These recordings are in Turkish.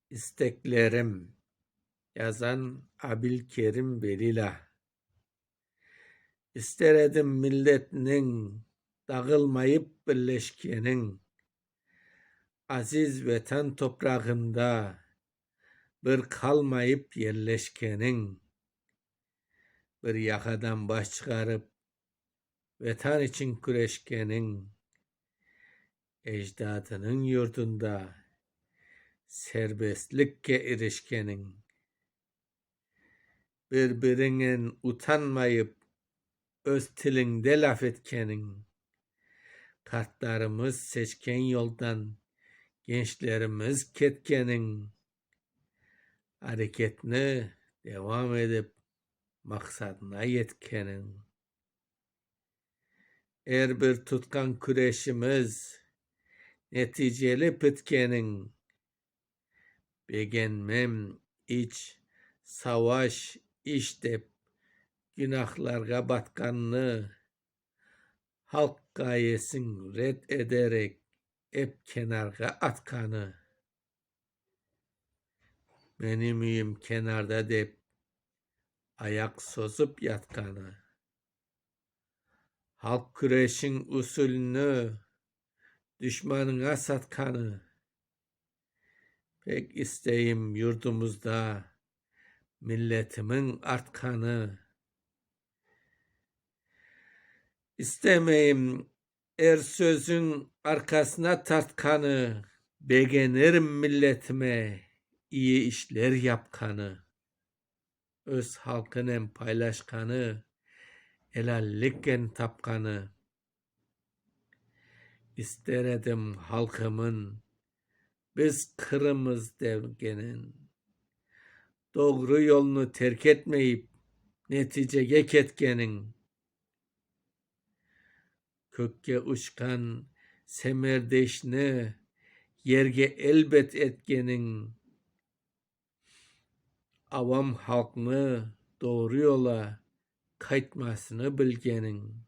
İsteklerim. Yazan Abilkerim Velila. İster edim milletinin dağılmayıp birleşkenin, aziz vatan toprağında bir kalmayıp yerleşkenin, bir yakadan baş çıkarıp vatan için küreşkenin, ecdadının yurdunda serbestlikке erişkenin, birbirinden utanmayıp öz tilinde laf etkenin, kartlarımız seçken yoldan gençlerimiz ketkenin, hareketine devam edip maksadına yetkenin. Eğer bir tutkan küreşimiz neticeli bitkenin, beğenmem iç savaş iştep günahlarga batkanını, halk gayesin red ederek hep kenarga atkanı, benim üyüm kenarda dep ayak sozup yatkanı, halk küreşin usulünü düşmanına satkanı, pek isteyim yurdumuzda milletimin artkanı, istemeyim er sözün arkasına tartkanı, beğenirim milletime iyi işler yapkanı, öz halkının paylaşkanı, helallikken tapkanı, ister edim halkımın biz kırımız devgenin, doğru yolunu terk etmeyip neticeye ketkenin, kökke uçkan semerdeşini yerge elbet etkenin, avam halkını doğru yola kaytmasını bilgenin,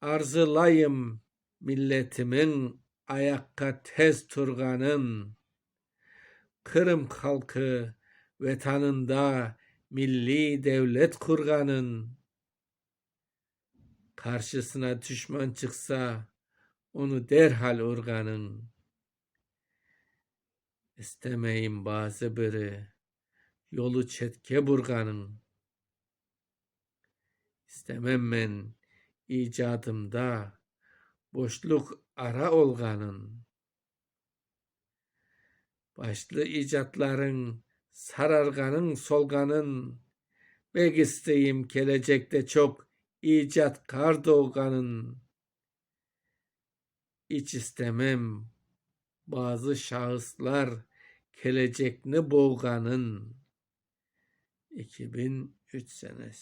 arzulayım milletimin ayakka tez turganın, Kırım halkı vatanında milli devlet kurganın, karşısına düşman çıksa onu derhal urganın, istemeyim bazı biri yolu çetke burganın, istemem men icadımda boşluk ara olganın, başlı icatların sararganın solganın, bek isteyim gelecekte çok icatkar doğganın, hiç istemem bazı şahıslar gelecekni boğganın. 2003 senesi.